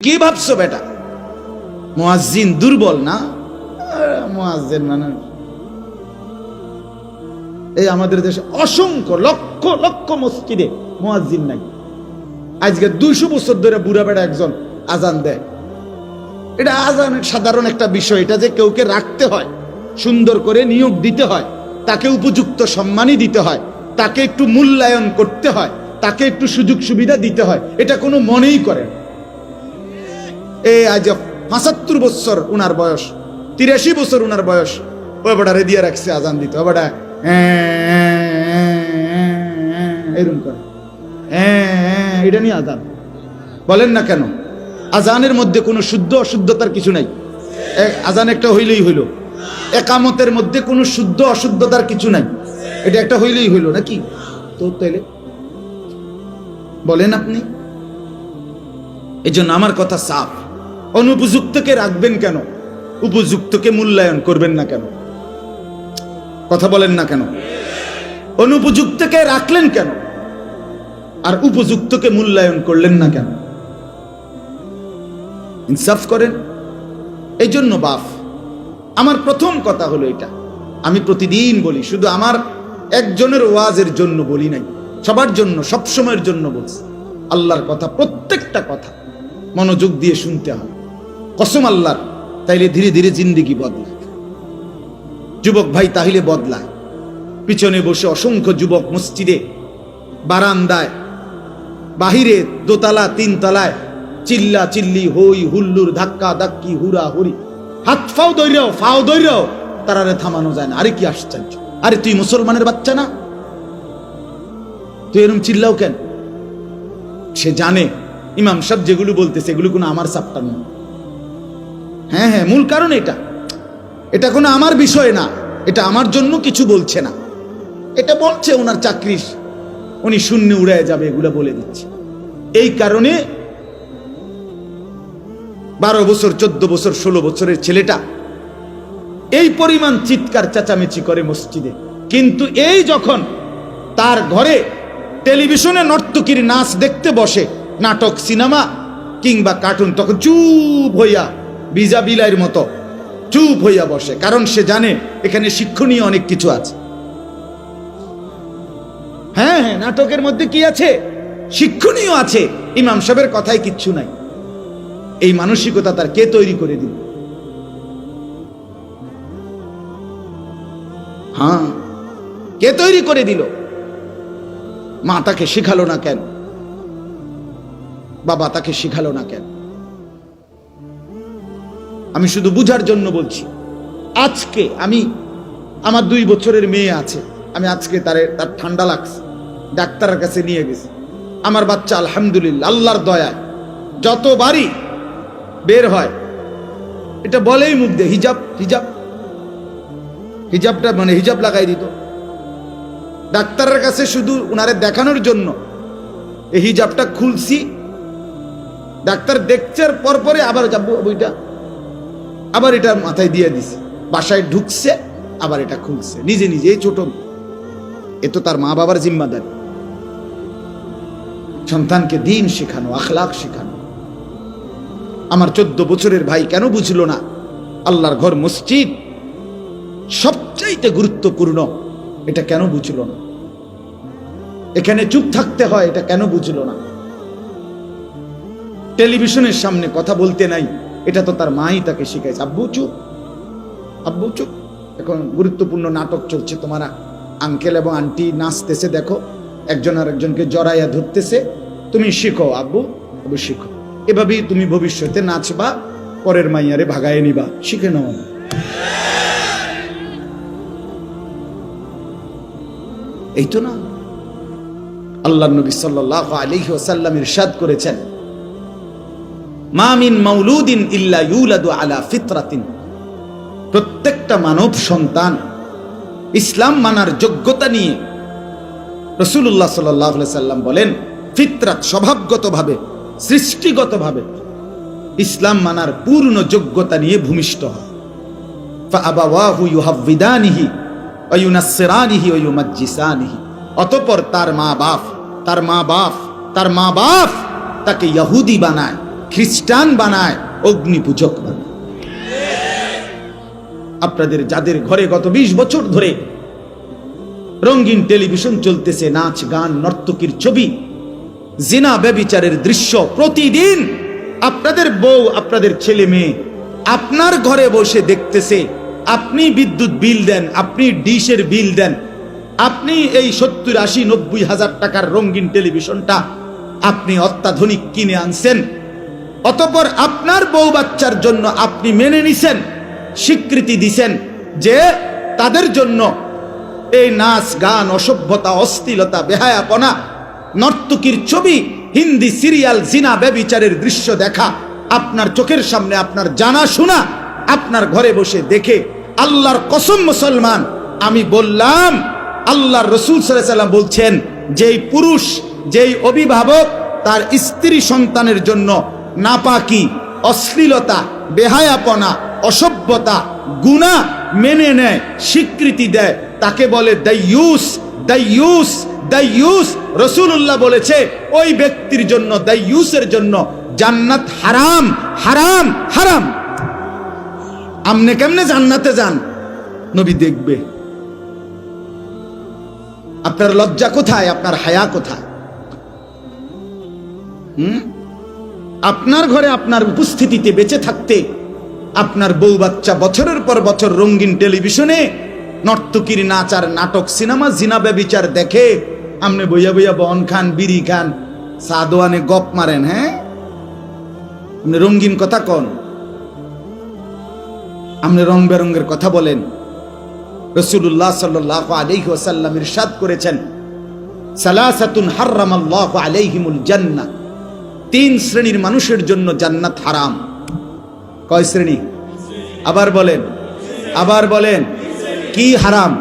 কি ভাবছো বেটা? মুয়াজ্জিন দুর্বল না? মুয়াজ্জিন মানে এই আমাদের দেশে অসংখ্য লক্ষ লক্ষ মসজিদে মুয়াজ্জিন নাই। আজকে 200 বছর ধরে বুড়া বেটা একজন আজান দেয়। এটা আজান সাধারণ একটা বিষয়, এটা যে কেউকে রাখতে হয়, সুন্দর করে নিয়োগ দিতে হয়, তাকে উপযুক্ত সম্মানই দিতে হয়, তাকে একটু মূল্যায়ন করতে হয়, তাকে একটু সুযোগ সুবিধা দিতে হয়, এটা কোনো মনেই করে না। এই আজ 75 বছর উনার বয়স, 83 বছর উনার বয়স, ওই বেটারে দিয়ে রাখছে আজান দিতে। ও বেটা এরকম করে এটা নিয়ে আজান বলেন না কেন? আজানের মধ্যে কোনো শুদ্ধ অশুদ্ধতার কিছু নাই। আজান একটা হইলেই হইল। একামতের মধ্যে কোনো শুদ্ধ অশুদ্ধতার কিছু নাই, এটা একটা হইলেই হইল নাকি? তো তাইলে বলেন আপনি। এই জন্য আমার কথা সাফ, অনুপযুক্তকে রাখবেন কেন? উপযুক্তকে মূল্যায়ন করবেন না কেন? কথা বলেন না কেন? অনুপযুক্তকে রাখলেন কেন আর উপযুক্তকে মূল্যায়ন করলেন না কেন? ইনসাফ করেন। এই জন্য বাপ, আমার প্রথম কথা হলো এটা, আমি প্রতিদিন বলি, শুধু আমার একজনের ওয়াজের জন্য বলি নাই, সবার জন্য, সব সময়ের জন্য বলছি। আল্লাহর কথা, প্রত্যেকটা কথা মনোযোগ দিয়ে শুনতে হয়, কসম আল্লাহর। তাইলে ধীরে ধীরে জিন্দেগি বদলায়। যুবক ভাই তাহলে বদলায়। পিছনে বসে অসংখ্য যুবক মসজিদে, বারান্দায়, বাহিরে, দোতলা, তিনতলায় চিল্লা চিল্লি, হই হুল্লুর, ধাক্কা ধাক্কি, হুরা হুরি, হাত ফাও দৈরাও তারারে থামানো যায় না। আরে কি আশ্চর্য! আরে তুই মুসলমানের বাচ্চা না? তুই এরকম চিল্লাও কেন? সে জানে ইমাম সাহেব যেগুলো বলতেছে এগুলো কোনো আমার চাপটার না। হ্যাঁ, মূল কারণ এটা কোনো আমার বিষয় না, এটা আমার জন্য কিছু বলছে না, এটা বলছে ওনার চাকরি, উনি শূন্য উড়ায় যাবে, এগুলো বলে দিচ্ছে। এই কারণে 12 বছর, 14 বছর, 16 বছরের ছেলেটা এই পরিমাণ চিৎকার চেঁচামেচি করে মসজিদে। কিন্তু এই যখন তার ঘরে টেলিভিশনে নর্তকীর নাচ দেখতে বসে, নাটক, সিনেমা কিংবা কার্টুন, তখন চুপ হইয়া, ভিজা বিলাইয়ের মতো চুপ হইয়া বসে। কারণ সে জানে এখানে শিক্ষণীয় অনেক কিছু আছে। হ্যাঁ, নাটকের মধ্যে কি আছে? শিক্ষণীয় আছে। ইমাম সাহেবের কথায় কিচ্ছু নাই। এই মানসিকতা তার কে তৈরি করে দিল? হ্যাঁ, কে তৈরি করে দিল? মা তাকে শিখালো না কেন? বাবা তাকে শিখালো না কেন? আমি শুধু বুঝার জন্য বলছি। আজকে আমার 2 বছরের মেয়ে আছে, আমি আজকে তার ঠান্ডা লাগছে, ডাক্তারের কাছে নিয়ে গেছি। আমার বাচ্চা আলহামদুলিল্লাহ আল্লাহর দয়ায় যতবারই বের হয় এটা বলেই মুখ দিয়ে হিজাবটা মানে হিজাব লাগাই দিত। ডাক্তারের কাছে শুধু উনারে দেখানোর জন্য এই হিজাবটা খুলছি, ডাক্তার দেখছার পরে আবার যাবো বইটা, আবার এটা মাথায় দিয়ে দিছে, বাসায় ঢুকছে, আবার এটা খুলছে নিজে নিজে। এই ছোট, এ তো তার মা বাবার জিম্মাদারি, সন্তানকে দ্বীন শেখানো, আখলাক শেখানো। আমার 14 বছরের ভাই কেন বুঝলো না আল্লাহর ঘর মসজিদ সবচাইতে গুরুত্বপূর্ণ? এটা কেন বুঝলো না? এখানে চুপ থাকতে হয়, এটা কেন বুঝলো না? টেলিভিশনের সামনে কথা বলতে নাই, এটা তো তার মাই তাকে শিখাইছে। আব্বু চুপ, এখন গুরুত্বপূর্ণ নাটক চলছে, তোমার আঙ্কেল এবং আন্টি নাচতেছে, দেখো একজন আর একজনকে জড়াইয়া ধরতেছে, তুমি শিখো আব্বু শিখো। এভাবেই তুমি ভবিষ্যতে নাচবা, পরের মাইয়ারে ভাগায় নিবা, শিখে নাও। এই তো না? আল্লাহর নবী সাল্লাল্লাহু আলাইহি ওয়াসাল্লাম ইরশাদ করেছেন, মা মিন মাউলুদিন ইল্লা ইউলাদু আলা ফিতরাতিন। প্রত্যেকটা মানব সন্তান ইসলাম মানার যোগ্যতা নিয়ে, রাসূলুল্লাহ সাল্লাল্লাহু আলাইহি সাল্লাম বলেন, ফিতরাত স্বভাবগতভাবে, সৃষ্টিগতভাবে ইসলাম মানার পূর্ণ যোগ্যতা নিয়ে ভূমিষ্ঠ হয়। ফাআবাওয়াহু ইউহাব্বিদানিহি ওয়া ইউনাসসিরানিহি ওয়া ইউমাজ্জিসানিহি। অতঃপর তার মা বাপ তাকে ইহুদি বানায়, খ্রিস্টান বানায়, অগ্নিপূজক বানায়। আপনাদের যাদের ঘরে গত 20 বছর ধরে রঙিন টেলিভিশন চলতেছে, নাচ গান নর্তকীর ছবি, জিনা ব্যভিচারের দৃশ্য প্রতিদিন আপনাদের বউ আপনাদের ছেলে মেয়ে আপনার ঘরে বসে দেখতেছে। আপনি বিদ্যুৎ বিল দেন, আপনি ডিশের বিল দেন, আপনি এই 70, 80, 90 হাজার টাকার রঙিন টেলিভিশনটা আপনি অত্যাধুনিক কিনে আনছেন। অতঃপর আপনার বউ বাচ্চার জন্য আপনি মেনে নিছেন, স্বীকৃতি দিছেন যে তাদের জন্য এই নাচ গান, অসভ্যতা, অশ্লীলতা, বেহায়াপনা, নর্তকীর ছবি, হিন্দি সিরিয়াল, জিনা ব্যভিচারের দৃশ্য দেখা আপনার চোখের সামনে, আপনার জানা শোনা, আপনার ঘরে বসে দেখে আল্লাহর কসম মুসলমান, আমি বললাম আল্লাহর রাসূল সাল্লাল্লাহু আলাইহি ওয়াসাল্লাম বলছেন, যেই পুরুষ, যেই অভিভাবক তার স্ত্রী সন্তানের জন্য নাপাকি, অশ্লীলতা, বেহায়াপনা, অসভ্যতা, গুনাহ মেনে নেয়, স্বীকৃতি দেয়, তাকে বলে দাইয়ুস। দাইয়ুস, দাইয়ুস। রাসূলুল্লাহ বলেছে ওই ব্যক্তির জন্য, দাইয়ুসের জন্য জান্নাত হারাম, হারাম, হারাম। আমনে কেমনে জান্নাতে যান? নবী দেখবে। আপনার লজ্জা কোথায়? আপনার হায়া কোথায়? আপনার ঘরে আপনার উপস্থিতিতে বেঁচে থাকতে আপনার বউ বাচ্চা বছরের পর বছর রঙিন টেলিভিশনে নর্তকীর নাচ আর নাটক, সিনেমা, জিনা ব্যভিচার দেখে আমনে বইয়া বইয়া বন খান, বিড়ি খান, সাদোয়ানে গপ মারেন। হ্যাঁ, আপনি রঙিন কথা কন, আপনি রং বেরঙ্গের কথা বলেন। রাসূলুল্লাহ সাল্লাল্লাহু আলাইহি ওয়াসাল্লাম ইরশাদ করেছেন, সালাসাতুন হারামাল্লাহু আলাইহিমুল জান্নাহ, 3 শ্রেণীর মানুষের জন্য জান্নাত হারাম। কয় শ্রেণী? আবার বলেন, আবার বলেন, কি হারাম?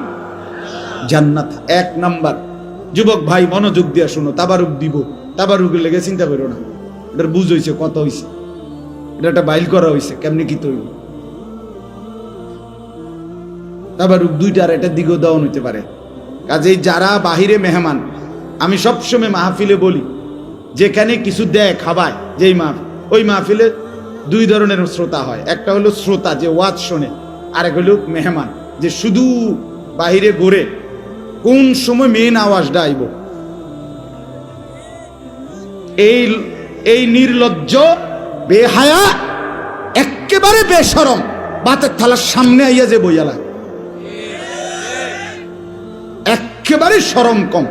জান্নাত। 1 নাম্বার, যুবক ভাই মনোযোগ দিয়ে শুনো, তাবারুক দিব, তাবারুক লেগে চিন্তা করো না, এটার বুঝ হইছে, কত হইছে, এটা একটা বাইল করা হইছে, কেমনি কি তৈরি। তাবারুক 2টা, আর এটার দিকেও দেওয়া হইতে পারে। কাজেই যারা বাহিরে মেহমান, আমি সবসময় মাহফিলে বলি, যেখানে কিছু দেয় খাবায়, যেই মাহফিল, ওই মাহফিলে 2 ধরনের শ্রোতা হয়। একটা হলো শ্রোতা যে ওয়াজ শোনে, আর এক হলো মেহমান যে শুধু বাহিরে ঘুরে কোন সময় মেন আওয়াজটা আইব। এই নির্লজ্জ, বেহায়া, একেবারে বেশরম ভাতের থালার সামনে আইয়া যে বইয়ালা, একেবারে শরম কম,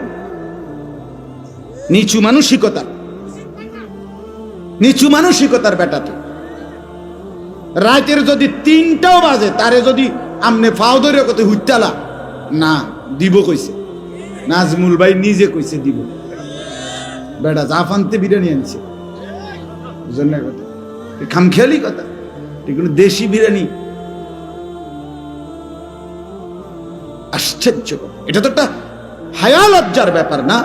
নিচু মানসিকতা, নিচু মানসিকতার বেটা। তো রাতের যদি 3টাও বাজে, তারে যদি আমনে ফাও ধরে কত হুইতালা না দিব কইছে, নাজমুল ভাই নিজে কইছে দিব, বেটা জাফানতে বিরিয়ানি আনছে, বুঝলেন কথা, খামখেয়ালি কথা, এগুলো দেশি বিরিয়ানি। আশ্চর্য, এটা তো একটা হায়া লজ্জার ব্যাপার না,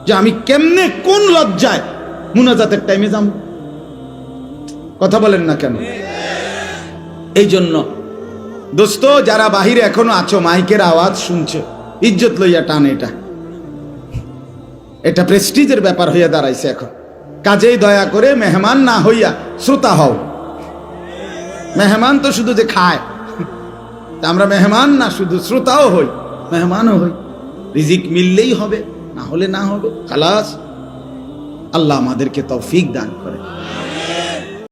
যে আমি কেমনে কোন লজ্জায় মুনাজাতের টাইমে যাম। কথা বলেন না কেন? এই জন্য দোস্ত, যারা বাহিরে এখনো আছো, মাইকের আওয়াজ শুনছে, ইজ্জত লইয়া টান, এটা প্রেস্টিজের ব্যাপার হইয়া দাঁড়াইছে এখন। কাজেই দয়া করে মেহমান না হইয়া শ্রোতা হও। মেহমান তো শুধু যে খায়, আমরা মেহমান না, শুধু শ্রোতাও হই, মেহমানও হই। রিজিক মিললেই হবে, না হলে না হবে, খালাস। আল্লাহ আমাদেরকে তৌফিক দান করে।